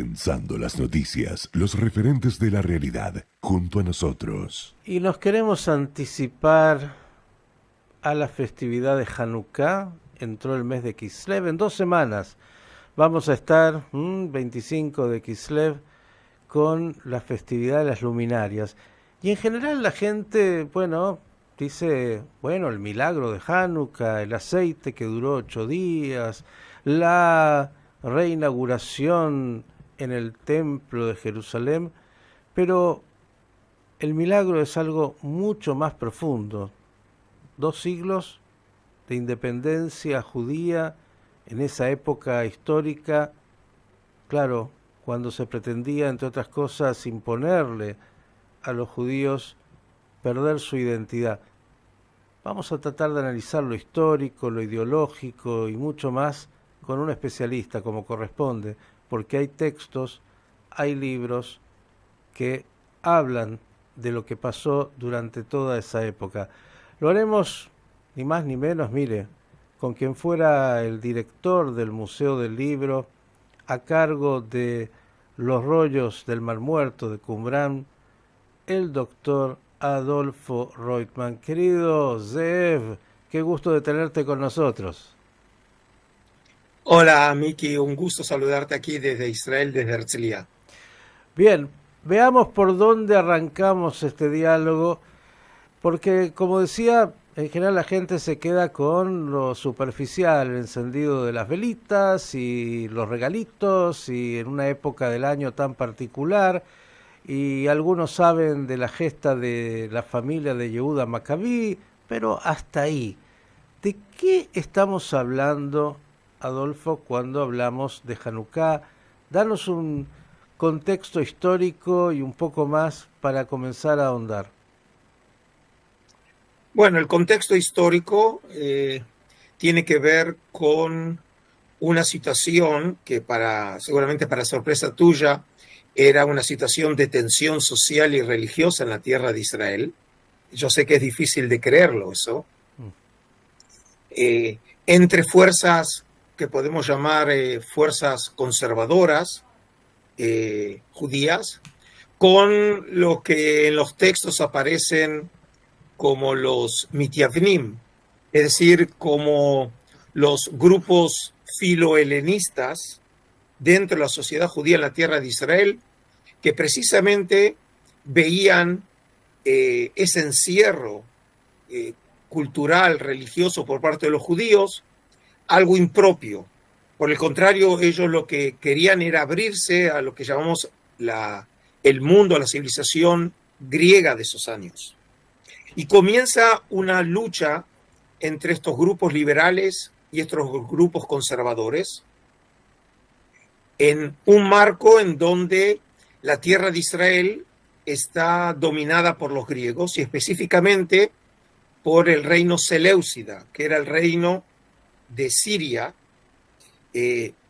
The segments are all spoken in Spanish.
Condensando las noticias, los referentes de la realidad, junto a nosotros. Y nos queremos anticipar a la festividad de Hanukkah. Entró el mes de Kislev. En 2 semanas vamos a estar, 25 de Kislev, con la festividad de las luminarias. Y en general la gente, dice, el milagro de Hanukkah, el aceite que duró 8 días, la reinauguración en el templo de Jerusalén, pero el milagro es algo mucho más profundo. 2 siglos de independencia judía en esa época histórica, claro, cuando se pretendía, entre otras cosas, imponerle a los judíos perder su identidad. Vamos a tratar de analizar lo histórico, lo ideológico y mucho más con un especialista, como corresponde, porque hay textos, hay libros que hablan de lo que pasó durante toda esa época. Lo haremos ni más ni menos, con quien fuera el director del Museo del Libro, a cargo de los rollos del Mar Muerto de Qumran, el doctor Adolfo Reutemann. Querido Zeev, qué gusto de tenerte con nosotros. Hola, Miki, un gusto saludarte aquí desde Israel, desde Herzliya. Bien, veamos por dónde arrancamos este diálogo, porque, como decía, en general la gente se queda con lo superficial, el encendido de las velitas y los regalitos, y en una época del año tan particular, y algunos saben de la gesta de la familia de Yehuda Maccabí, pero hasta ahí. ¿De qué estamos hablando, Adolfo, cuando hablamos de Hanukkah? Danos un contexto histórico y un poco más para comenzar a ahondar. Bueno, el contexto histórico tiene que ver con una situación que seguramente para sorpresa tuya, era una situación de tensión social y religiosa en la tierra de Israel. Yo sé que es difícil de creerlo eso. Entre fuerzas que podemos llamar fuerzas conservadoras, judías, con lo que en los textos aparecen como los mitiavnim, es decir, como los grupos filohelenistas dentro de la sociedad judía en la tierra de Israel, que precisamente veían ese encierro cultural, religioso por parte de los judíos, algo impropio. Por el contrario, ellos lo que querían era abrirse a lo que llamamos el mundo, la civilización griega de esos años. Y comienza una lucha entre estos grupos liberales y estos grupos conservadores en un marco en donde la tierra de Israel está dominada por los griegos y específicamente por el reino Seleucida, que era el reino de Siria.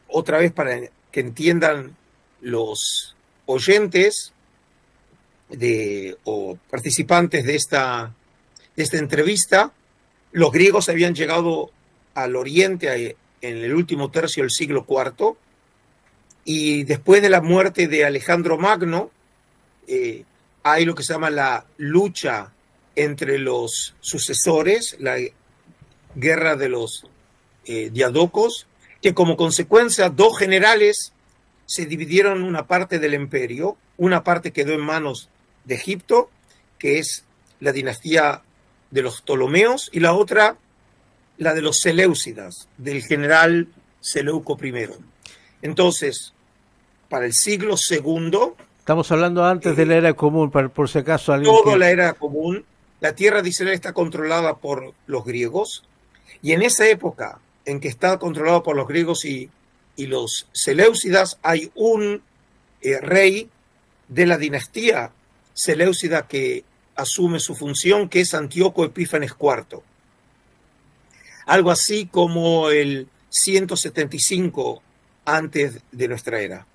Otra vez para que entiendan los oyentes o participantes de esta entrevista, los griegos habían llegado al oriente en el último tercio del siglo IV, y después de la muerte de Alejandro Magno, hay lo que se llama la lucha entre los sucesores, la guerra de los diadocos, que como consecuencia 2 generales se dividieron una parte del imperio. Una parte quedó en manos de Egipto, que es la dinastía de los Ptolomeos, y la otra, la de los Seleucidas, del general Seleuco I. Entonces, para el siglo II... Estamos hablando antes de la era común, por si acaso alguien... La era común, la tierra de Israel está controlada por los griegos, y en esa época en que está controlado por los griegos y los Seleucidas, hay un rey de la dinastía Seleucida que asume su función, que es Antíoco Epífanes IV. Algo así como el 175 antes de nuestra era.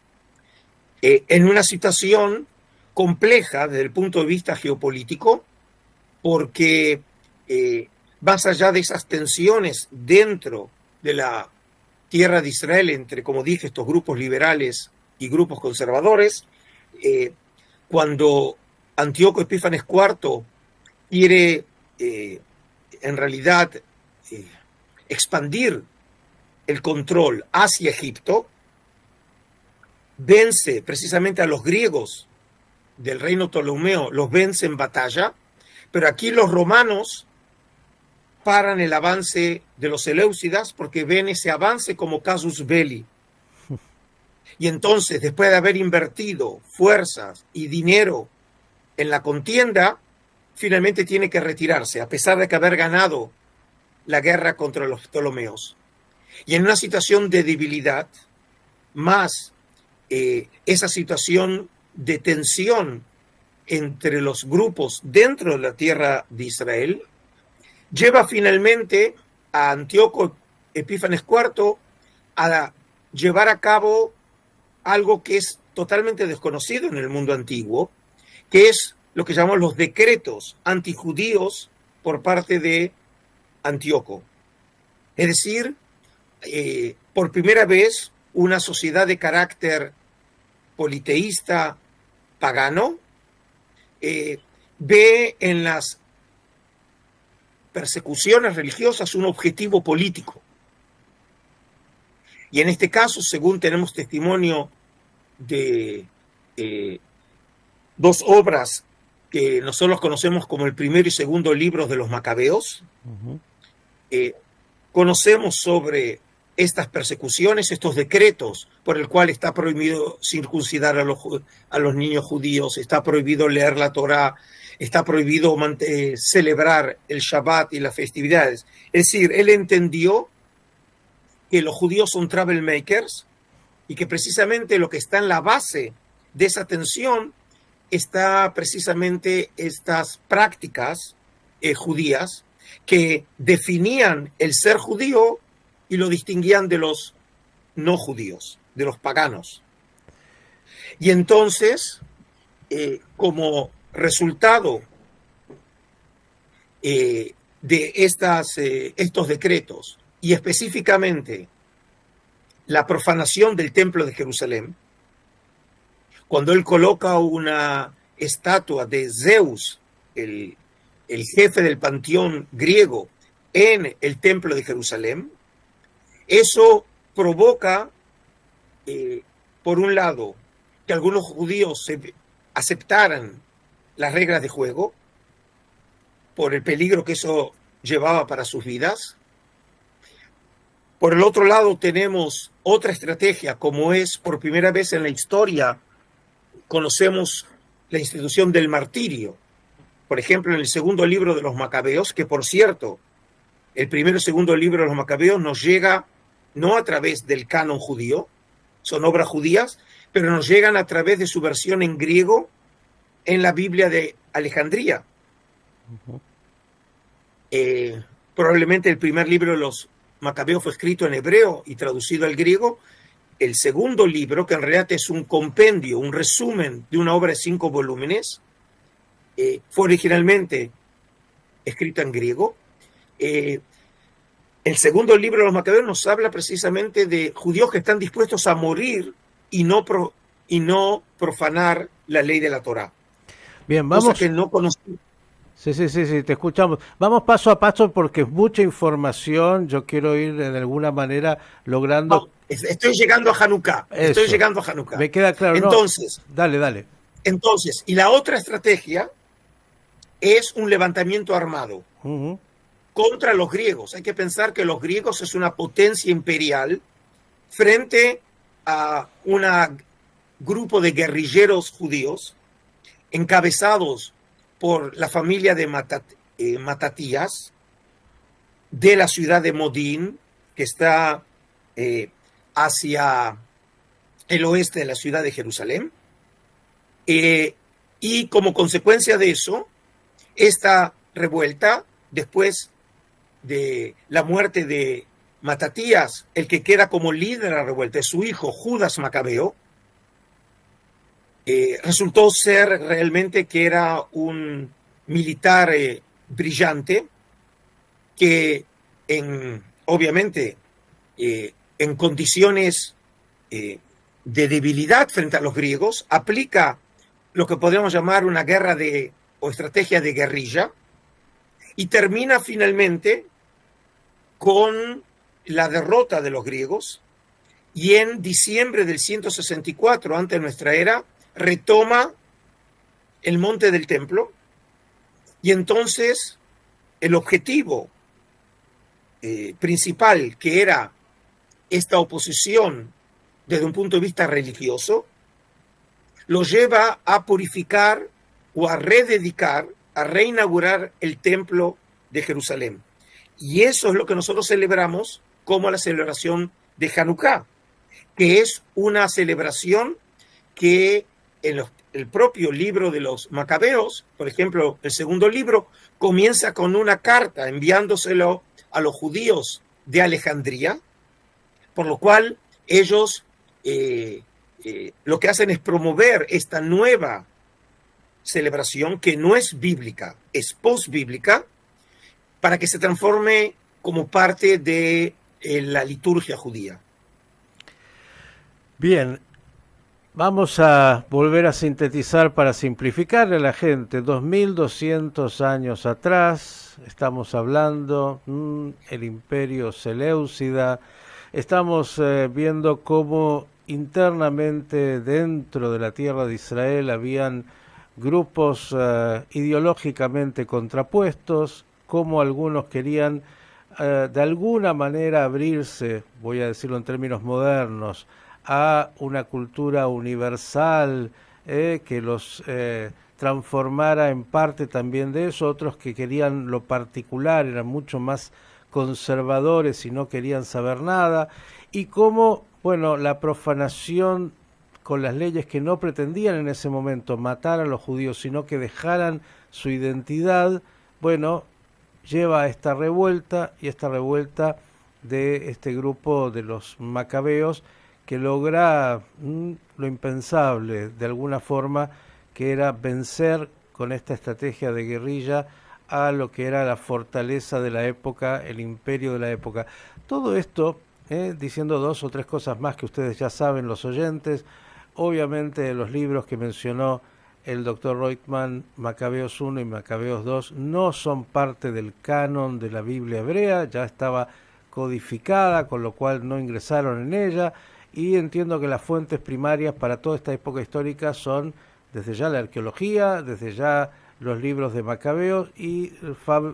En una situación compleja desde el punto de vista geopolítico, porque más allá de esas tensiones dentro de la tierra de Israel entre, como dije, estos grupos liberales y grupos conservadores. Cuando Antíoco Epífanes IV quiere en realidad expandir el control hacia Egipto, vence precisamente a los griegos del reino Ptolomeo, los vence en batalla, pero aquí los romanos paran el avance de los Seleucidas porque ven ese avance como casus belli. Y entonces, después de haber invertido fuerzas y dinero en la contienda, finalmente tiene que retirarse, a pesar de que haber ganado la guerra contra los Ptolomeos. Y en una situación de debilidad, más esa situación de tensión entre los grupos dentro de la tierra de Israel, lleva finalmente a Antíoco Epífanes IV a llevar a cabo algo que es totalmente desconocido en el mundo antiguo, que es lo que llamamos los decretos antijudíos por parte de Antíoco. Es decir, por primera vez, una sociedad de carácter politeísta pagano ve en las persecuciones religiosas un objetivo político. Y en este caso, según tenemos testimonio de dos obras que nosotros conocemos como el primero y segundo libros de los Macabeos, conocemos sobre estas persecuciones, estos decretos por el cual está prohibido circuncidar a los niños judíos, está prohibido leer la Torá, está prohibido celebrar el Shabbat y las festividades. Es decir, él entendió que los judíos son troublemakers y que precisamente lo que está en la base de esa tensión está precisamente estas prácticas judías que definían el ser judío y lo distinguían de los no judíos, de los paganos. Y entonces, como resultado de estos decretos, y específicamente la profanación del templo de Jerusalén, cuando él coloca una estatua de Zeus, el jefe del panteón griego, en el templo de Jerusalén, eso provoca, por un lado, que algunos judíos aceptaran las reglas de juego por el peligro que eso llevaba para sus vidas. Por el otro lado, tenemos otra estrategia, como es por primera vez en la historia, conocemos la institución del martirio. Por ejemplo, en el segundo libro de los Macabeos, que por cierto, el primero y segundo libro de los Macabeos nos llega no a través del canon judío, son obras judías, pero nos llegan a través de su versión en griego en la Biblia de Alejandría. Probablemente el primer libro de los Macabeos fue escrito en hebreo y traducido al griego. El segundo libro, que en realidad es un compendio, un resumen de una obra de 5 volúmenes, fue originalmente escrito en griego. El segundo libro de los Macabeos nos habla precisamente de judíos que están dispuestos a morir y no profanar la ley de la Torá. Bien, vamos. Cosa que no conocemos. Sí, te escuchamos. Vamos paso a paso porque es mucha información. Yo quiero ir de alguna manera logrando... No, estoy llegando a Hanukkah. Estoy llegando a Hanukkah. Me queda claro. Entonces, no. Dale. Entonces, y la otra estrategia es un levantamiento armado contra los griegos. Hay que pensar que los griegos es una potencia imperial frente a un grupo de guerrilleros judíos encabezados por la familia de Matatías de la ciudad de Modín, que está hacia el oeste de la ciudad de Jerusalén. Y como consecuencia de eso, esta revuelta, después de la muerte de Matatías, el que queda como líder de la revuelta es su hijo Judas Macabeo, resultó ser realmente que era un militar brillante que obviamente en condiciones de debilidad frente a los griegos, aplica lo que podríamos llamar una guerra o estrategia de guerrilla, y termina finalmente con la derrota de los griegos, y en diciembre del 164 antes de nuestra era retoma el monte del templo, y entonces el objetivo principal, que era esta oposición desde un punto de vista religioso, lo lleva a purificar o a rededicar, a reinaugurar el templo de Jerusalén. Y eso es lo que nosotros celebramos como la celebración de Hanukkah, que es una celebración que en el propio libro de los Macabeos, por ejemplo, el segundo libro, comienza con una carta enviándoselo a los judíos de Alejandría, por lo cual ellos lo que hacen es promover esta nueva celebración que no es bíblica, es post-bíblica, para que se transforme como parte de la liturgia judía. Bien, vamos a volver a sintetizar para simplificarle a la gente. 2200 años atrás, estamos hablando, el imperio Seleucida, estamos viendo cómo internamente dentro de la tierra de Israel habían grupos ideológicamente contrapuestos, cómo algunos querían de alguna manera abrirse, voy a decirlo en términos modernos, a una cultura universal que los transformara en parte también de eso, otros que querían lo particular, eran mucho más conservadores y no querían saber nada, y cómo, bueno, la profanación con las leyes que no pretendían en ese momento matar a los judíos, sino que dejaran su identidad, bueno, lleva a esta revuelta, y esta revuelta de este grupo de los macabeos, que logra lo impensable, de alguna forma, que era vencer con esta estrategia de guerrilla a lo que era la fortaleza de la época, el imperio de la época. Todo esto, diciendo dos o tres cosas más que ustedes ya saben, los oyentes, obviamente los libros que mencionó el doctor Reutemann, Macabeos 1 y Macabeos 2, no son parte del canon de la Biblia hebrea, ya estaba codificada, con lo cual no ingresaron en ella, y entiendo que las fuentes primarias para toda esta época histórica son desde ya la arqueología, desde ya los libros de Macabeos y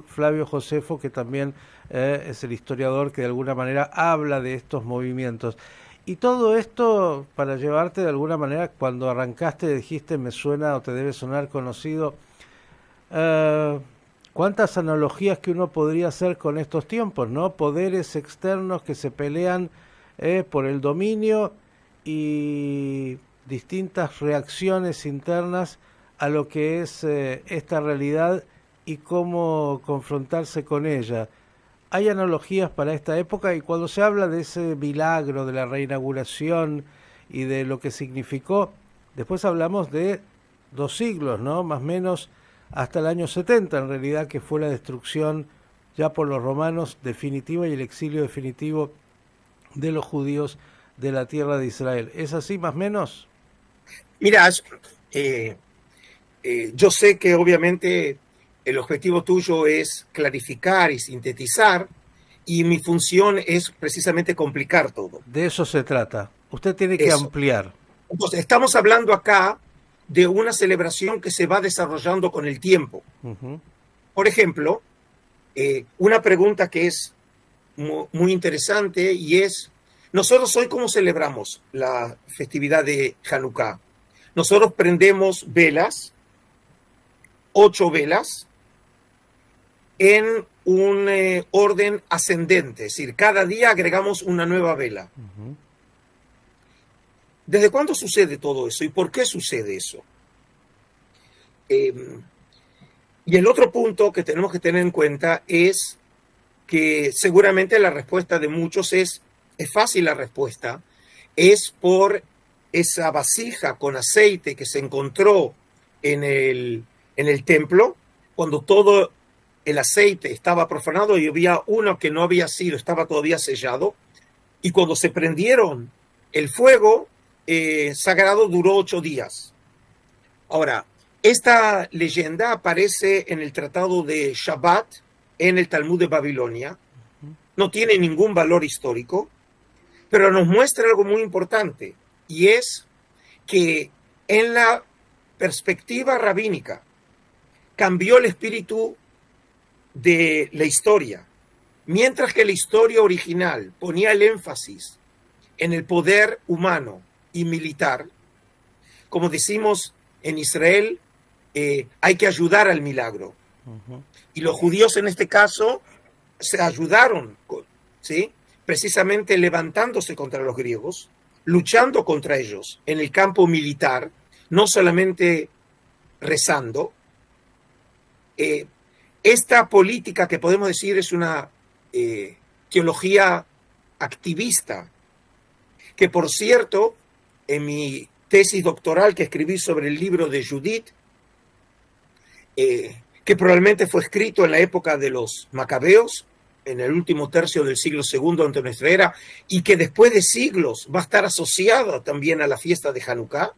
Flavio Josefo, que también es el historiador que de alguna manera habla de estos movimientos. Y todo esto para llevarte de alguna manera, cuando arrancaste dijiste me suena o te debe sonar conocido, cuántas analogías que uno podría hacer con estos tiempos, ¿no? Poderes externos que se pelean por el dominio y distintas reacciones internas a lo que es esta realidad y cómo confrontarse con ella. Hay analogías para esta época, y cuando se habla de ese milagro de la reinauguración y de lo que significó, después hablamos de 2 siglos, ¿no? Más o menos hasta el año 70, en realidad, que fue la destrucción ya por los romanos definitiva y el exilio definitivo de los judíos de la tierra de Israel. ¿Es así más o menos? Mira, yo sé que obviamente el objetivo tuyo es clarificar y sintetizar, y mi función es precisamente complicar todo. De eso se trata. Usted tiene que ampliar. Entonces, estamos hablando acá de una celebración que se va desarrollando con el tiempo. Uh-huh. Por ejemplo, una pregunta que es muy interesante, y es, nosotros hoy ¿cómo celebramos la festividad de Hanukkah? Nosotros prendemos velas, 8 velas, en un orden ascendente, es decir, cada día agregamos una nueva vela. Uh-huh. ¿Desde cuándo sucede todo eso y por qué sucede eso? Y el otro punto que tenemos que tener en cuenta es que seguramente la respuesta de muchos es fácil la respuesta, es por esa vasija con aceite que se encontró en el templo, cuando todo el aceite estaba profanado y había uno que no había sido, estaba todavía sellado, y cuando se prendieron el fuego, sagrado duró 8 días. Ahora, esta leyenda aparece en el Tratado de Shabbat, en el Talmud de Babilonia. No tiene ningún valor histórico, pero nos muestra algo muy importante, y es que en la perspectiva rabínica cambió el espíritu de la historia. Mientras que la historia original ponía el énfasis en el poder humano y militar, como decimos en Israel, hay que ayudar al milagro. Y los judíos en este caso se ayudaron, ¿sí? Precisamente levantándose contra los griegos, luchando contra ellos en el campo militar, no solamente rezando. Esta política, que podemos decir es una teología activista, que por cierto, en mi tesis doctoral que escribí sobre el libro de Judith, que probablemente fue escrito en la época de los macabeos, en el último tercio del siglo II antes de nuestra era, y que después de siglos va a estar asociado también a la fiesta de Hanukkah,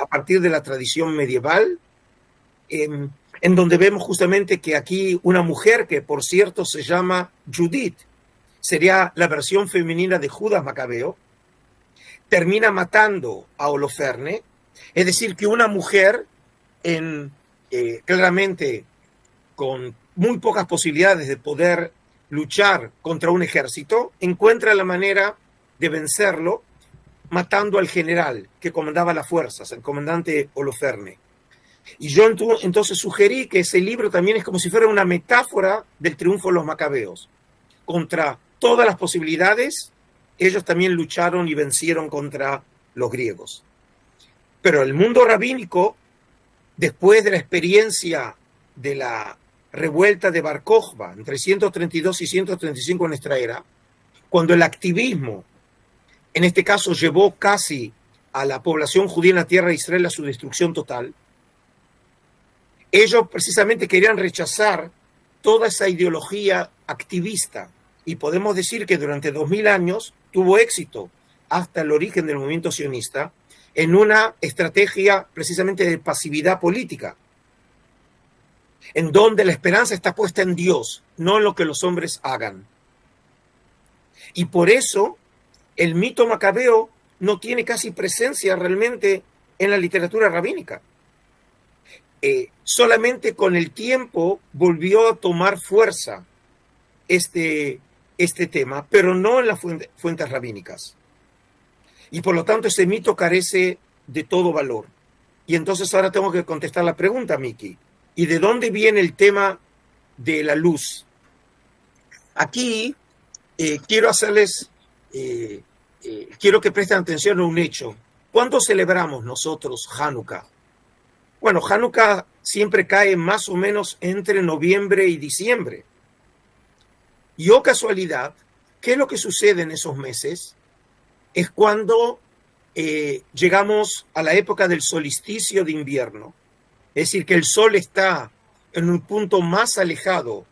a partir de la tradición medieval, en donde vemos justamente que aquí una mujer, que por cierto se llama Judith, sería la versión femenina de Judas Macabeo, termina matando a Holoferne. Es decir, que una mujer, claramente con muy pocas posibilidades de poder luchar contra un ejército, encuentra la manera de vencerlo matando al general que comandaba las fuerzas, el comandante Holoferne. Y yo entonces sugerí que ese libro también es como si fuera una metáfora del triunfo de los macabeos. Contra todas las posibilidades, ellos también lucharon y vencieron contra los griegos. Pero el mundo rabínico, después de la experiencia de la revuelta de Bar Kokhba entre 132 y 135 en nuestra era, cuando el activismo, en este caso, llevó casi a la población judía en la tierra de Israel a su destrucción total, ellos precisamente querían rechazar toda esa ideología activista, y podemos decir que durante 2000 años tuvo éxito hasta el origen del movimiento sionista en una estrategia precisamente de pasividad política, en donde la esperanza está puesta en Dios, no en lo que los hombres hagan. Y por eso el mito macabeo no tiene casi presencia realmente en la literatura rabínica. Solamente con el tiempo volvió a tomar fuerza este tema, pero no en las fuentes rabínicas. Y por lo tanto ese mito carece de todo valor. Y entonces ahora tengo que contestar la pregunta, Miki. ¿Y de dónde viene el tema de la luz? Aquí quiero que presten atención a un hecho. ¿Cuándo celebramos nosotros Hanukkah? Bueno, Hanukkah siempre cae más o menos entre noviembre y diciembre. Y oh casualidad, ¿qué es lo que sucede en esos meses? Es cuando llegamos a la época del solsticio de invierno. Es decir, que el sol está en un punto más alejado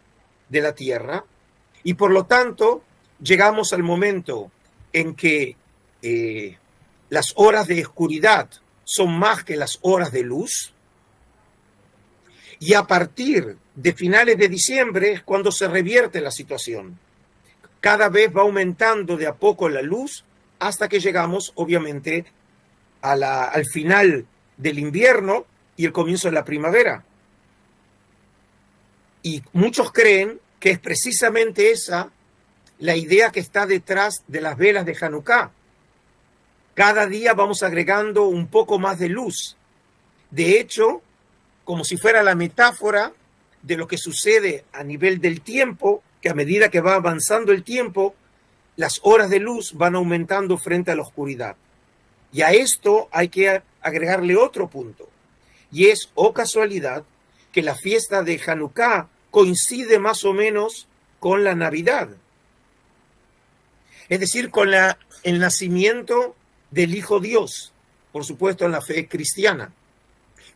de la Tierra y por lo tanto llegamos al momento en que las horas de oscuridad son más que las horas de luz. Y a partir de finales de diciembre es cuando se revierte la situación. Cada vez va aumentando de a poco la luz hasta que llegamos, obviamente, al final del invierno y el comienzo de la primavera. Y muchos creen que es precisamente esa la idea que está detrás de las velas de Hanukkah. Cada día vamos agregando un poco más de luz. De hecho, como si fuera la metáfora de lo que sucede a nivel del tiempo, que a medida que va avanzando el tiempo, las horas de luz van aumentando frente a la oscuridad. Y a esto hay que agregarle otro punto. Y es, oh casualidad, que la fiesta de Hanukkah coincide más o menos con la Navidad. Es decir, con el nacimiento del Hijo Dios, por supuesto en la fe cristiana.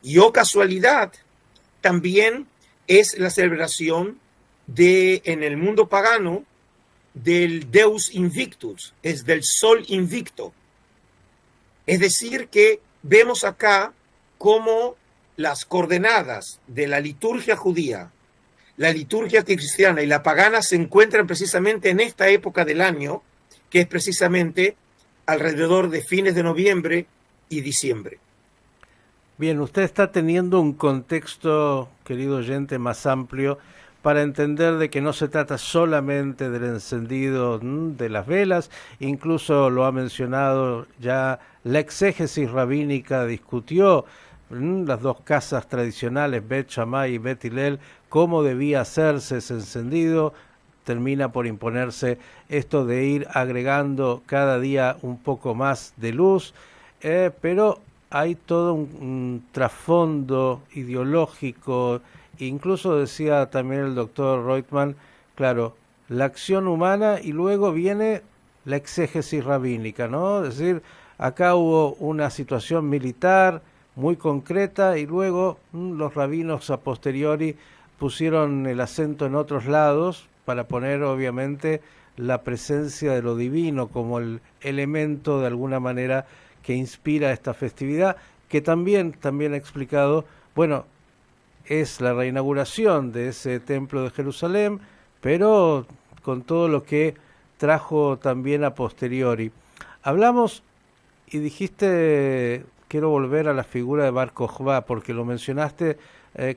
Y oh casualidad, también es la celebración en el mundo pagano del Deus Invictus, es del Sol Invicto. Es decir, que vemos acá cómo las coordenadas de la liturgia judía, la liturgia cristiana y la pagana se encuentran precisamente en esta época del año, que es precisamente alrededor de fines de noviembre y diciembre. Bien, usted está teniendo un contexto, querido oyente, más amplio para entender de que no se trata solamente del encendido de las velas, incluso lo ha mencionado ya la exégesis rabínica discutió las dos casas tradicionales, Bet Shammai y Bet Hillel, cómo debía hacerse ese encendido. Termina por imponerse esto de ir agregando cada día un poco más de luz, pero hay todo un trasfondo ideológico. Incluso decía también el doctor Reutemann, claro, la acción humana y luego viene la exégesis rabínica, ¿no? Es decir, acá hubo una situación militar muy concreta y luego los rabinos a posteriori pusieron el acento en otros lados para poner obviamente la presencia de lo divino como el elemento de alguna manera que inspira esta festividad, que también ha explicado, bueno, es la reinauguración de ese templo de Jerusalén, pero con todo lo que trajo también a posteriori. Hablamos y dijiste, quiero volver a la figura de Bar Kokhba, porque lo mencionaste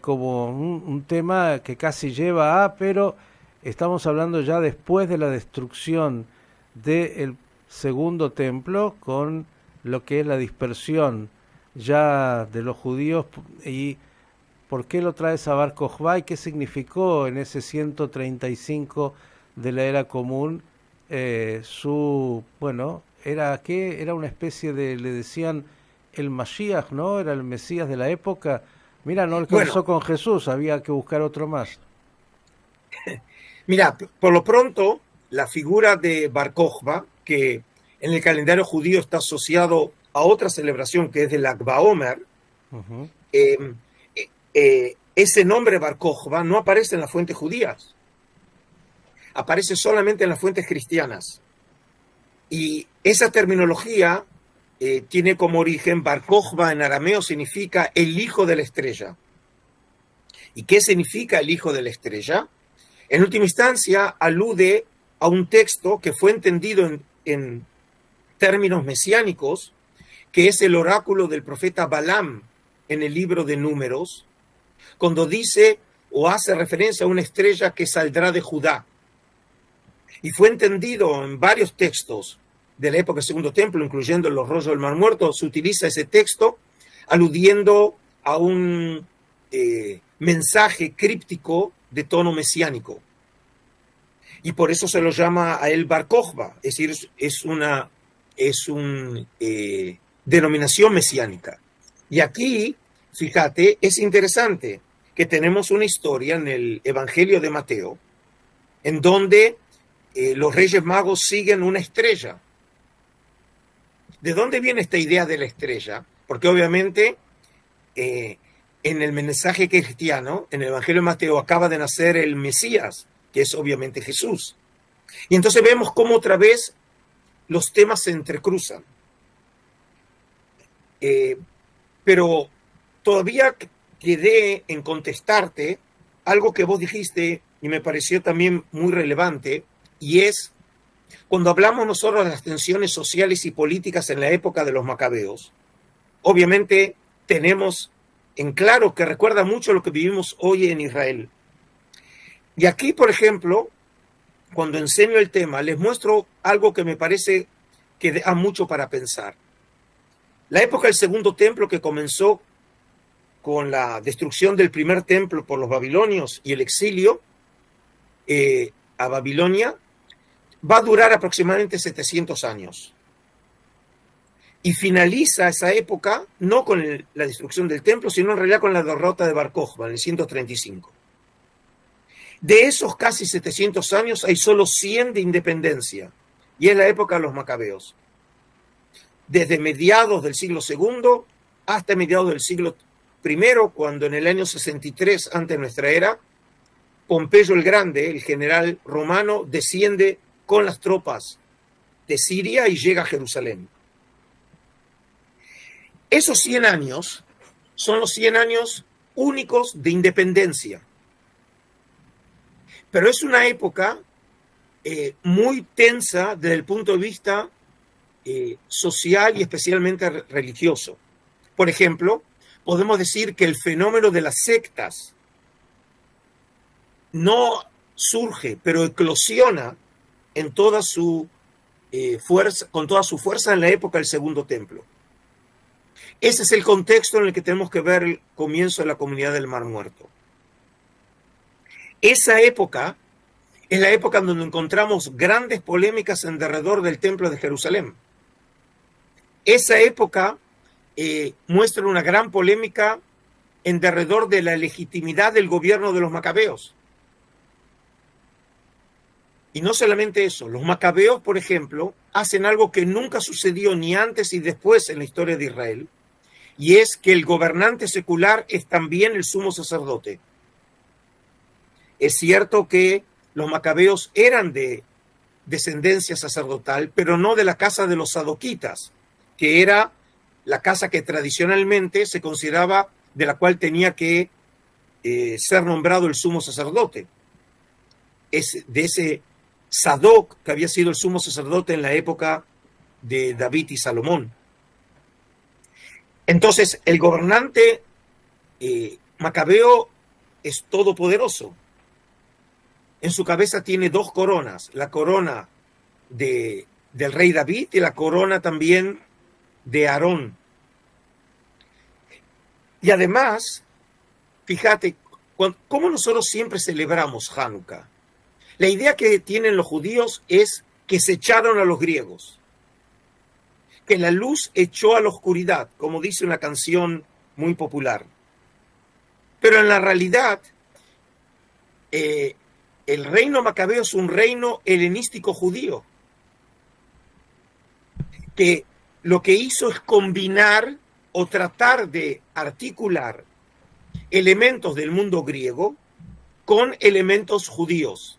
como un tema que casi lleva a, pero estamos hablando ya después de la destrucción del segundo templo, con lo que es la dispersión ya de los judíos. ¿Y por qué lo traes a Bar Kokhba y qué significó en ese 135 de la era común era ¿qué? Era una especie de, le decían el Mashiach, ¿no? Era el Mesías de la época. Mira, no alcanzó con Jesús, había que buscar otro más. Mira, por lo pronto, la figura de Bar Kokhba, que en el calendario judío está asociado a otra celebración que es de Lag BaOmer, ese nombre Bar Kokhba no aparece en las fuentes judías, aparece solamente en las fuentes cristianas. Y esa terminología tiene como origen, Bar Kokhba en arameo significa el hijo de la estrella. ¿Y qué significa el hijo de la estrella? En última instancia, alude a un texto que fue entendido en términos mesiánicos, que es el oráculo del profeta Balaam en el libro de Números, cuando dice o hace referencia a una estrella que saldrá de Judá. Y fue entendido en varios textos de la época del Segundo Templo, incluyendo los rollos del Mar Muerto, se utiliza ese texto aludiendo a un mensaje críptico de tono mesiánico. Y por eso se lo llama a él Bar Kokhba, es decir, es una denominación mesiánica. Y aquí, fíjate, es interesante que tenemos una historia en el Evangelio de Mateo, en donde los Reyes Magos siguen una estrella. ¿De dónde viene esta idea de la estrella? Porque obviamente en el mensaje cristiano, en el Evangelio de Mateo, acaba de nacer el Mesías, que es obviamente Jesús. Y entonces vemos cómo otra vez los temas se entrecruzan. Pero todavía quedé en contestarte algo que vos dijiste y me pareció también muy relevante, y es cuando hablamos nosotros de las tensiones sociales y políticas en la época de los macabeos, obviamente tenemos en claro que recuerda mucho lo que vivimos hoy en Israel. Y aquí, por ejemplo, cuando enseño el tema, les muestro algo que me parece que da mucho para pensar. La época del Segundo Templo, que comenzó con la destrucción del primer templo por los babilonios y el exilio a Babilonia, va a durar aproximadamente 700 años. Y finaliza esa época no con la destrucción del templo, sino en realidad con la derrota de Bar Kokhba en el 135. De esos casi 700 años hay solo 100 de independencia, y es la época de los macabeos. Desde mediados del siglo II hasta mediados del siglo I, cuando en el año 63 antes de nuestra era, Pompeyo el Grande, el general romano, desciende con las tropas de Siria y llega a Jerusalén. Esos 100 años son los 100 años únicos de independencia. Pero es una época muy tensa desde el punto de vista social y especialmente religioso. Por ejemplo, podemos decir que el fenómeno de las sectas no surge, pero eclosiona en toda su fuerza, con toda su fuerza en la época del Segundo Templo. Ese es el contexto en el que tenemos que ver el comienzo de la Comunidad del Mar Muerto. Esa época es la época en donde encontramos grandes polémicas en derredor del Templo de Jerusalén. Esa época muestra una gran polémica en derredor de la legitimidad del gobierno de los macabeos. Y no solamente eso, los macabeos, por ejemplo, hacen algo que nunca sucedió ni antes ni después en la historia de Israel, y es que el gobernante secular es también el sumo sacerdote. Es cierto que los macabeos eran de descendencia sacerdotal, pero no de la casa de los sadoquitas, que era la casa que tradicionalmente se consideraba de la cual tenía que ser nombrado el sumo sacerdote. Es de ese Sadoc que había sido el sumo sacerdote en la época de David y Salomón. Entonces, el gobernante macabeo es todopoderoso. En su cabeza tiene dos coronas, la corona del rey David y la corona también de Aarón. Y además, fíjate, cómo nosotros siempre celebramos Hanukkah. La idea que tienen los judíos es que se echaron a los griegos, que la luz echó a la oscuridad, como dice una canción muy popular. Pero en la realidad, el reino macabeo es un reino helenístico judío, que lo que hizo es combinar o tratar de articular elementos del mundo griego con elementos judíos.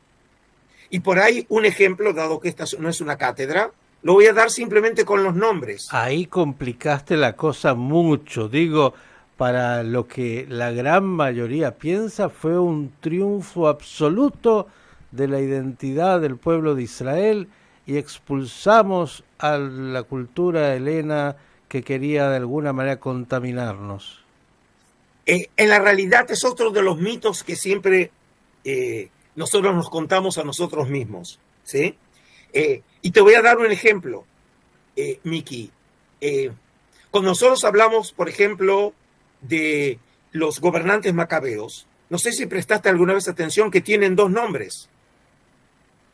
Y por ahí un ejemplo, dado que esta no es una cátedra, lo voy a dar simplemente con los nombres. Ahí complicaste la cosa mucho. Digo, para lo que la gran mayoría piensa, fue un triunfo absoluto de la identidad del pueblo de Israel y expulsamos a la cultura helena que quería de alguna manera contaminarnos. En la realidad es otro de los mitos que siempre nosotros nos contamos a nosotros mismos, ¿sí? Y te voy a dar un ejemplo, Miki. Cuando nosotros hablamos, por ejemplo, de los gobernantes macabeos, no sé si prestaste alguna vez atención que tienen dos nombres.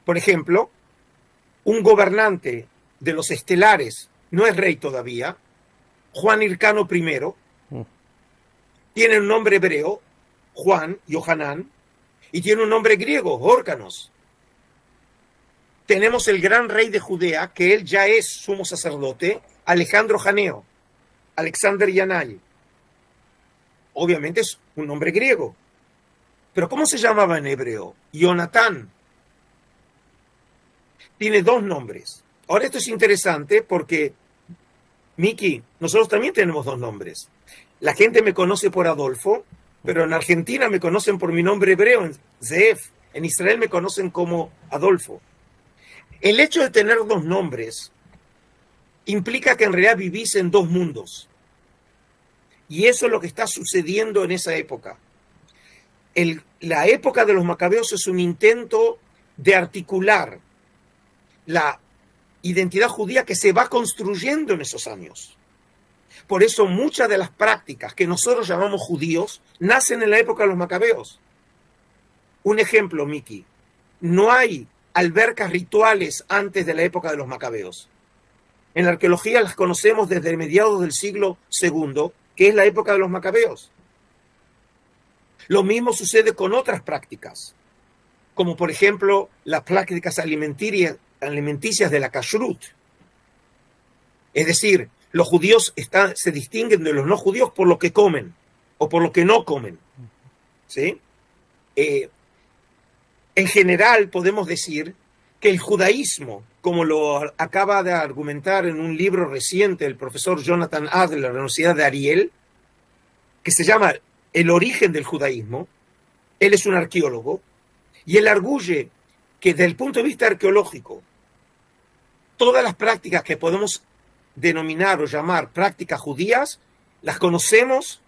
Por ejemplo, un gobernante de los estelares, no es rey todavía, Juan Hircano I, tiene un nombre hebreo, Juan, Yohanan, y tiene un nombre griego, Hórcanos. Tenemos el gran rey de Judea, que él ya es sumo sacerdote, Alejandro Janeo, Alexander Yanai. Obviamente es un nombre griego. Pero ¿cómo se llamaba en hebreo? Jonatán. Tiene dos nombres. Ahora esto es interesante porque, Miki, nosotros también tenemos dos nombres. La gente me conoce por Adolfo, pero en Argentina me conocen por mi nombre hebreo, Zeev. En Israel me conocen como Adolfo. El hecho de tener dos nombres implica que en realidad vivís en dos mundos. Y eso es lo que está sucediendo en esa época. La época de los macabeos es un intento de articular la identidad judía que se va construyendo en esos años. Por eso muchas de las prácticas que nosotros llamamos judíos nacen en la época de los macabeos. Un ejemplo, Miki. No hay albercas rituales antes de la época de los macabeos. En la arqueología las conocemos desde mediados del siglo II, que es la época de los macabeos. Lo mismo sucede con otras prácticas, como por ejemplo las prácticas alimenticias de la kashrut. Es decir, los judíos se distinguen de los no judíos por lo que comen o por lo que no comen. ¿Sí? En general podemos decir que el judaísmo como lo acaba de argumentar en un libro reciente el profesor Jonathan Adler de la Universidad de Ariel, que se llama El origen del judaísmo. Él es un arqueólogo y él arguye que desde el punto de vista arqueológico, todas las prácticas que podemos denominar o llamar prácticas judías, las conocemos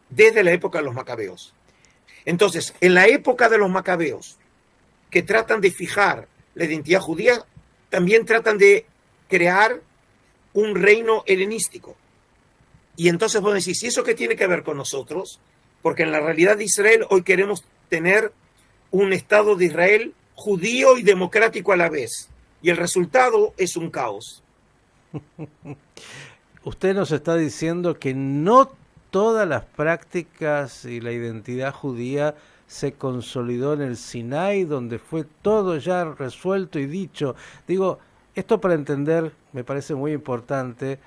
desde la época de los macabeos. Entonces, en la época de los macabeos, que tratan de fijar la identidad judía, también tratan de crear un reino helenístico. Y entonces vos decís, ¿y eso qué tiene que ver con nosotros? Porque en la realidad de Israel hoy queremos tener un Estado de Israel judío y democrático a la vez. Y el resultado es un caos. Usted nos está diciendo que no todas las prácticas y la identidad judía se consolidó en el Sinaí, donde fue todo ya resuelto y dicho. Digo, esto para entender, me parece muy importante,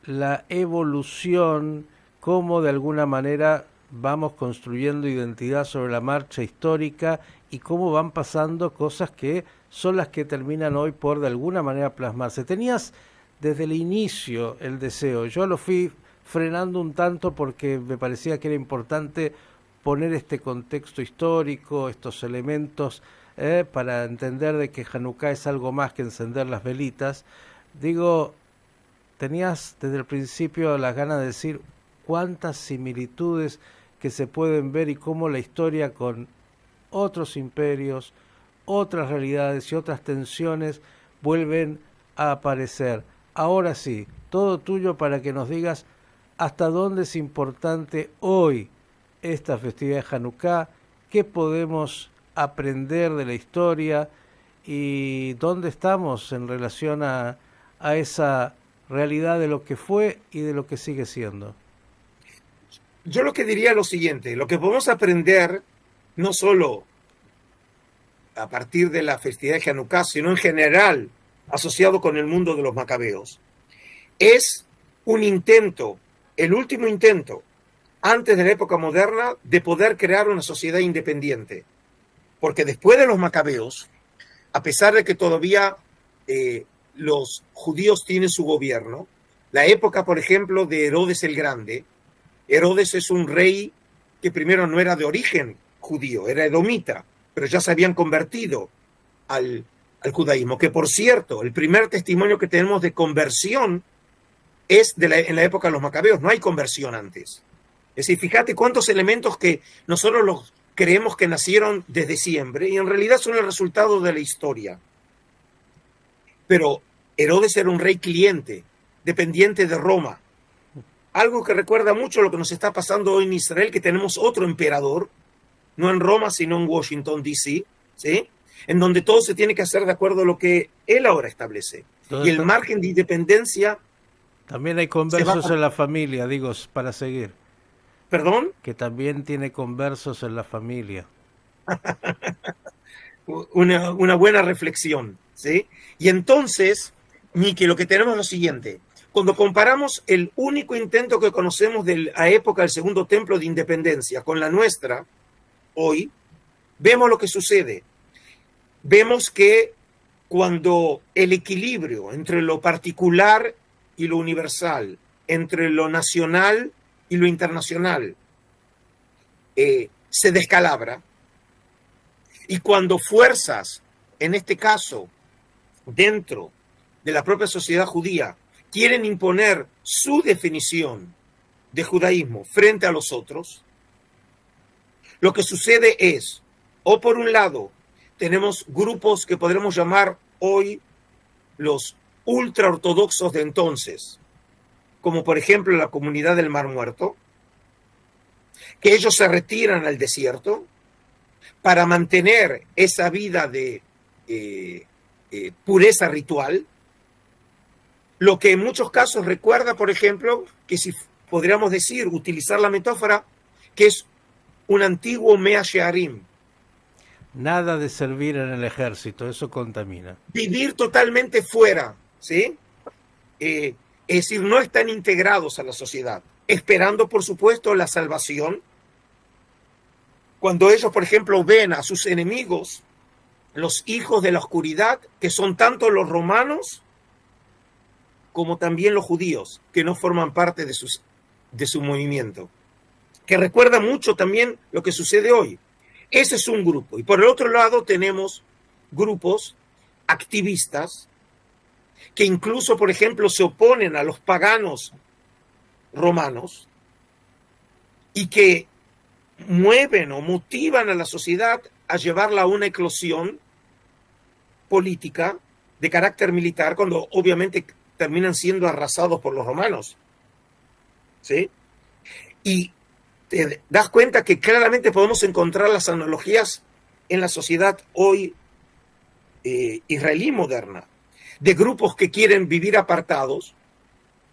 la evolución, cómo de alguna manera vamos construyendo identidad sobre la marcha histórica y cómo van pasando cosas que son las que terminan hoy por de alguna manera plasmarse. Tenías desde el inicio el deseo, yo lo fui frenando un tanto porque me parecía que era importante poner este contexto histórico, estos elementos, para entender de que Hanukkah es algo más que encender las velitas. Digo, tenías desde el principio las ganas de decir cuántas similitudes que se pueden ver y cómo la historia con otros imperios, otras realidades y otras tensiones vuelven a aparecer. Ahora sí, todo tuyo para que nos digas hasta dónde es importante hoy esta festividad de Hanukkah, qué podemos aprender de la historia y dónde estamos en relación a esa realidad de lo que fue y de lo que sigue siendo. Yo lo que diría es lo siguiente, lo que podemos aprender no solo a partir de la festividad de Hanukkah, sino en general asociado con el mundo de los macabeos, es un intento, el último intento, antes de la época moderna, de poder crear una sociedad independiente. Porque después de los macabeos, a pesar de que todavía los judíos tienen su gobierno, la época, por ejemplo, de Herodes el Grande, Herodes es un rey que primero no era de origen judío, era edomita, pero ya se habían convertido al judaísmo, que por cierto, el primer testimonio que tenemos de conversión es en la época de los macabeos, no hay conversión antes. Es decir, fíjate cuántos elementos que nosotros los creemos que nacieron desde siempre y en realidad son el resultado de la historia. Pero Herodes era un rey cliente, dependiente de Roma. Algo que recuerda mucho lo que nos está pasando hoy en Israel, que tenemos otro emperador, no en Roma, sino en Washington, D.C., ¿sí? En donde todo se tiene que hacer de acuerdo a lo que él ahora establece. Y el margen de independencia... También hay conversos en la familia, digo, para seguir. ¿Perdón? Que también tiene conversos en la familia. Una buena reflexión, ¿sí? Y entonces, Miki, lo que tenemos es lo siguiente. Cuando comparamos el único intento que conocemos de la época del Segundo Templo de Independencia con la nuestra, hoy, vemos lo que sucede. Vemos que cuando el equilibrio entre lo particular y lo universal, entre lo nacional y lo internacional, se descalabra, y cuando fuerzas, en este caso, dentro de la propia sociedad judía, quieren imponer su definición de judaísmo frente a los otros, lo que sucede es, o por un lado, tenemos grupos que podremos llamar hoy los ultraortodoxos de entonces, como por ejemplo la comunidad del Mar Muerto, que ellos se retiran al desierto para mantener esa vida de pureza ritual, lo que en muchos casos recuerda, por ejemplo, que si podríamos decir, utilizar la metáfora, que es un antiguo Mea Shearim. Nada de servir en el ejército, eso contamina. Vivir totalmente fuera, ¿sí? Es decir, no están integrados a la sociedad, esperando, por supuesto, la salvación. Cuando ellos, por ejemplo, ven a sus enemigos los hijos de la oscuridad, que son tanto los romanos como también los judíos, que no forman parte de su movimiento, que recuerda mucho también lo que sucede hoy. Ese es un grupo. Y por el otro lado tenemos grupos activistas que incluso, por ejemplo, se oponen a los paganos romanos y que mueven o motivan a la sociedad a llevarla a una eclosión política de carácter militar, cuando obviamente terminan siendo arrasados por los romanos. ¿Sí? Y te das cuenta que claramente podemos encontrar las analogías en la sociedad hoy israelí moderna, de grupos que quieren vivir apartados,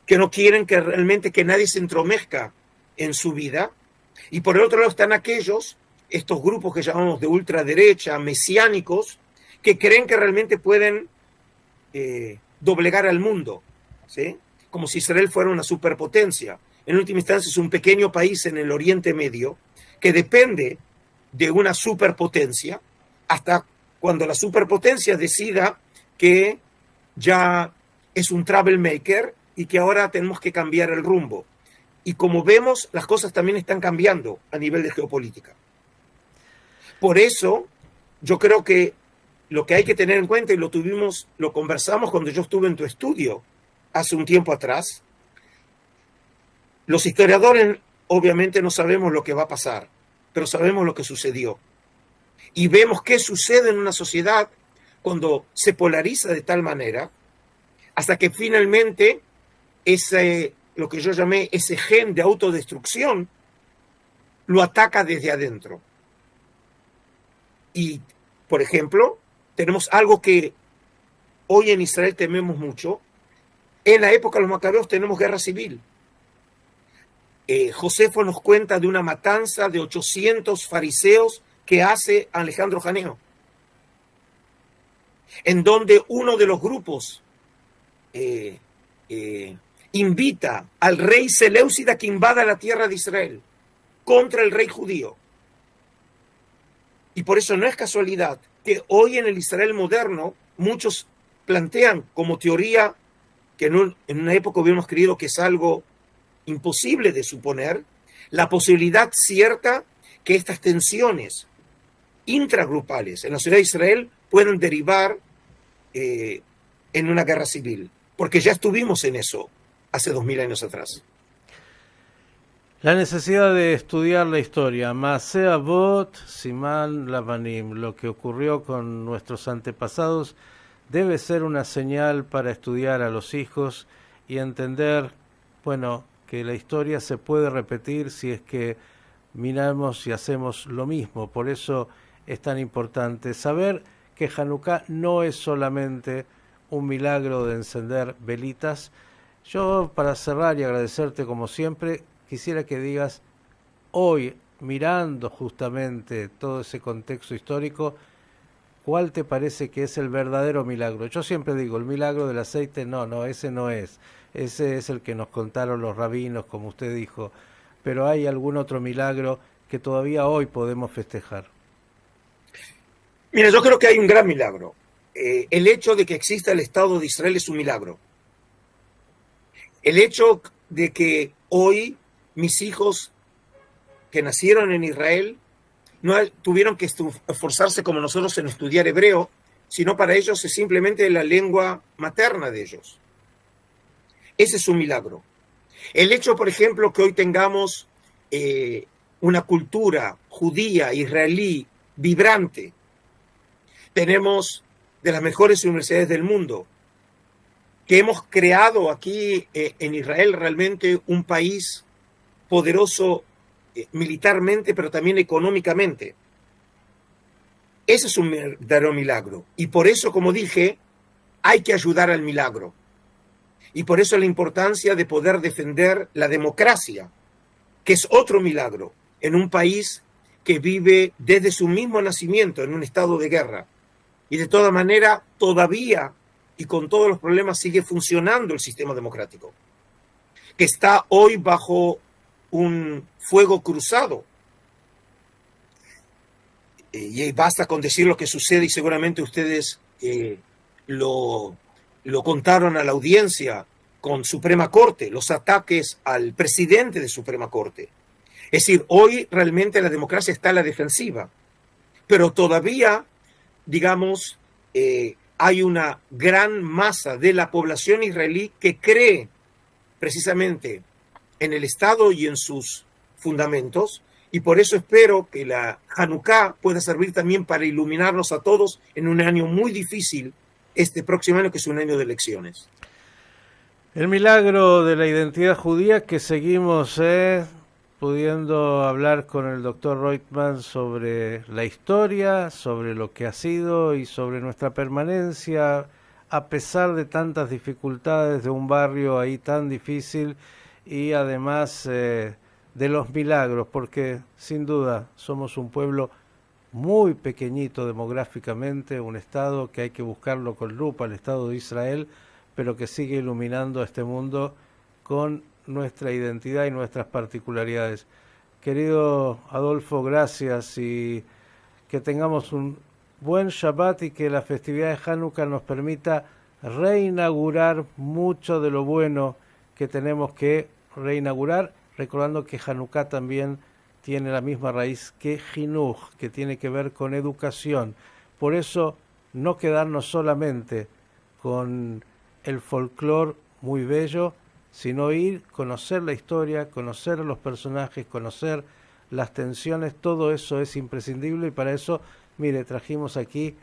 que no quieren que realmente que nadie se entromezca en su vida, y por el otro lado están estos grupos que llamamos de ultraderecha, mesiánicos, que creen que realmente pueden doblegar al mundo, ¿sí? Como si Israel fuera una superpotencia. En última instancia es un pequeño país en el Oriente Medio que depende de una superpotencia hasta cuando la superpotencia decida que ya es un troublemaker y que ahora tenemos que cambiar el rumbo. Y como vemos, las cosas también están cambiando a nivel de geopolítica. Por eso, yo creo que lo que hay que tener en cuenta, y lo conversamos cuando yo estuve en tu estudio hace un tiempo atrás, los historiadores obviamente no sabemos lo que va a pasar, pero sabemos lo que sucedió. Y vemos qué sucede en una sociedad cuando se polariza de tal manera, hasta que finalmente lo que yo llamé ese gen de autodestrucción, lo ataca desde adentro. Y, por ejemplo, tenemos algo que hoy en Israel tememos mucho. En la época de los macabeos tenemos guerra civil. Josefo nos cuenta de una matanza de 800 fariseos que hace Alejandro Janeo, en donde uno de los grupos invita al rey Seleucida que invada la tierra de Israel contra el rey judío. Y por eso no es casualidad que hoy en el Israel moderno muchos plantean como teoría, que en una época hubiéramos creído que es algo imposible de suponer, la posibilidad cierta que estas tensiones intragrupales en la ciudad de Israel pueden derivar en una guerra civil, porque ya estuvimos en eso hace 2000 años atrás. La necesidad de estudiar la historia, Maaseh Avot, Siman Lavanim, lo que ocurrió con nuestros antepasados, debe ser una señal para estudiar a los hijos y entender, bueno, que la historia se puede repetir si es que miramos y hacemos lo mismo. Por eso es tan importante saber que Hanukkah no es solamente un milagro de encender velitas. Yo, para cerrar y agradecerte como siempre, quisiera que digas, hoy, mirando justamente todo ese contexto histórico, ¿cuál te parece que es el verdadero milagro? Yo siempre digo, el milagro del aceite, no, ese no es. Ese es el que nos contaron los rabinos, como usted dijo. Pero hay algún otro milagro que todavía hoy podemos festejar. Mira, yo creo que hay un gran milagro. El hecho de que exista el Estado de Israel es un milagro. El hecho de que hoy mis hijos que nacieron en Israel no tuvieron que esforzarse como nosotros en estudiar hebreo, sino para ellos es simplemente la lengua materna de ellos. Ese es un milagro. El hecho, por ejemplo, que hoy tengamos una cultura judía, israelí, vibrante. Tenemos de las mejores universidades del mundo, que hemos creado aquí en Israel realmente un país poderoso militarmente, pero también económicamente. Ese es un verdadero milagro. Y por eso, como dije, hay que ayudar al milagro. Y por eso la importancia de poder defender la democracia, que es otro milagro, en un país que vive desde su mismo nacimiento en un estado de guerra. Y de toda manera, todavía, y con todos los problemas, sigue funcionando el sistema democrático, que está hoy bajo un fuego cruzado. y basta con decir lo que sucede y seguramente ustedes lo contaron a la audiencia con Suprema Corte, los ataques al presidente de Suprema Corte. Es decir, hoy realmente la democracia está a la defensiva, pero todavía, digamos, hay una gran masa de la población israelí que cree precisamente en el Estado y en sus fundamentos, y por eso espero que la Hanukkah pueda servir también para iluminarnos a todos en un año muy difícil, este próximo año, que es un año de elecciones. El milagro de la identidad judía, que seguimos pudiendo hablar con el doctor Reutemann sobre la historia, sobre lo que ha sido y sobre nuestra permanencia, a pesar de tantas dificultades de un barrio ahí tan difícil, y además de los milagros, porque sin duda somos un pueblo muy pequeñito demográficamente, un estado que hay que buscarlo con lupa, el Estado de Israel, pero que sigue iluminando este mundo con nuestra identidad y nuestras particularidades. Querido Adolfo, gracias, y que tengamos un buen Shabbat y que la festividad de Hanukkah nos permita reinaugurar mucho de lo bueno que tenemos que reinaugurar, recordando que Hanukkah también tiene la misma raíz que Jinuj, que tiene que ver con educación. Por eso, no quedarnos solamente con el folclore muy bello, sino ir, conocer la historia, conocer a los personajes, conocer las tensiones, todo eso es imprescindible, y para eso, mire, trajimos aquí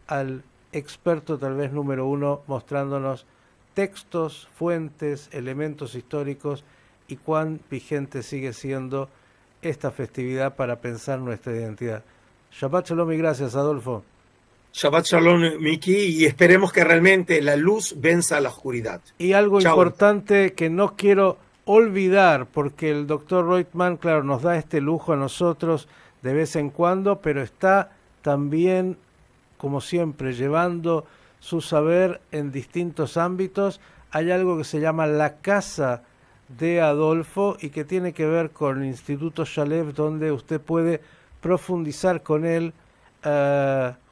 al experto tal vez número uno, mostrándonos textos, fuentes, elementos históricos y cuán vigente sigue siendo esta festividad para pensar nuestra identidad. Shabbat Shalom y gracias, Adolfo. Shabbat Shalom, Miki, y esperemos que realmente la luz venza a la oscuridad. Y algo Chao. Importante que no quiero olvidar, porque el doctor Reutemann, claro, nos da este lujo a nosotros de vez en cuando, pero está también, como siempre, llevando su saber en distintos ámbitos. Hay algo que se llama la Casa de Adolfo y que tiene que ver con el Instituto Shalev, donde usted puede profundizar con él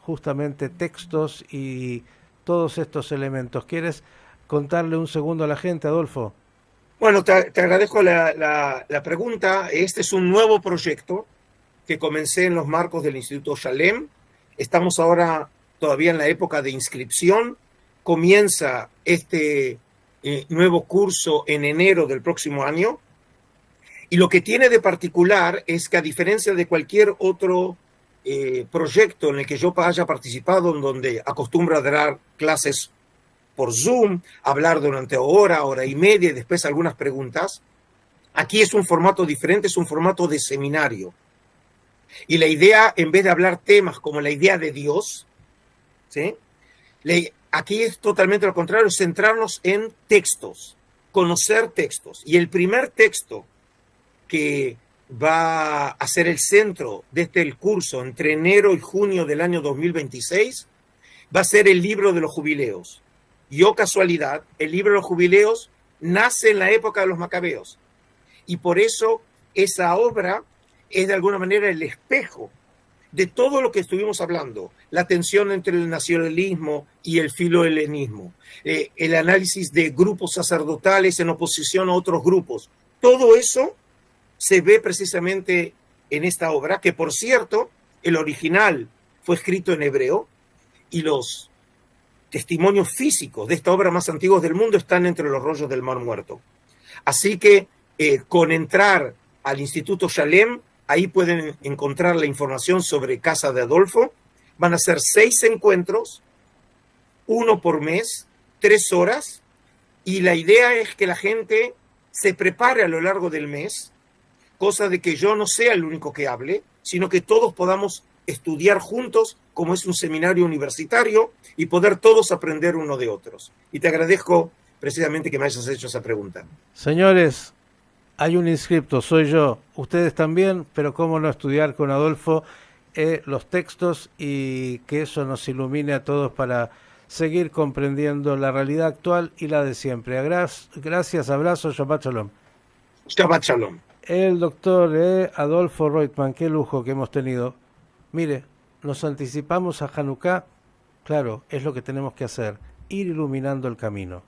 justamente textos y todos estos elementos. ¿Quieres contarle un segundo a la gente, Adolfo? Bueno, te agradezco la pregunta. Este es un nuevo proyecto que comencé en los marcos del Instituto Shalem. Estamos ahora todavía en la época de inscripción. Comienza este nuevo curso en enero del próximo año. Y lo que tiene de particular es que, a diferencia de cualquier otro proyecto en el que yo haya participado, en donde acostumbro a dar clases por Zoom, hablar durante hora y media y después algunas preguntas, aquí es un formato diferente, es un formato de seminario. Y la idea, en vez de hablar temas como la idea de Dios, ¿sí?, aquí es totalmente lo contrario, centrarnos en textos, conocer textos. Y el primer texto que va a ser el centro de el curso entre enero y junio del año 2026 va a ser el libro de los jubileos. Y, oh casualidad, el libro de los jubileos nace en la época de los macabeos. Y por eso esa obra es de alguna manera el espejo de todo lo que estuvimos hablando, la tensión entre el nacionalismo y el filohelenismo, el análisis de grupos sacerdotales en oposición a otros grupos. Todo eso se ve precisamente en esta obra, que, por cierto, el original fue escrito en hebreo y los testimonios físicos de esta obra más antiguos del mundo están entre los rollos del Mar Muerto. Así que con entrar al Instituto Shalem, ahí pueden encontrar la información sobre Casa de Adolfo. Van a ser 6 encuentros, 1 por mes, 3 horas, y la idea es que la gente se prepare a lo largo del mes, cosa de que yo no sea el único que hable, sino que todos podamos estudiar juntos, como es un seminario universitario, y poder todos aprender uno de otros. Y te agradezco precisamente que me hayas hecho esa pregunta. Señores, hay un inscripto, soy yo, ustedes también, pero cómo no estudiar con Adolfo los textos, y que eso nos ilumine a todos para seguir comprendiendo la realidad actual y la de siempre. Gracias, abrazo, Shabbat Shalom. Shabbat Shalom. El doctor Adolfo Reutemann, qué lujo que hemos tenido. Mire, nos anticipamos a Hanukkah, claro, es lo que tenemos que hacer, ir iluminando el camino.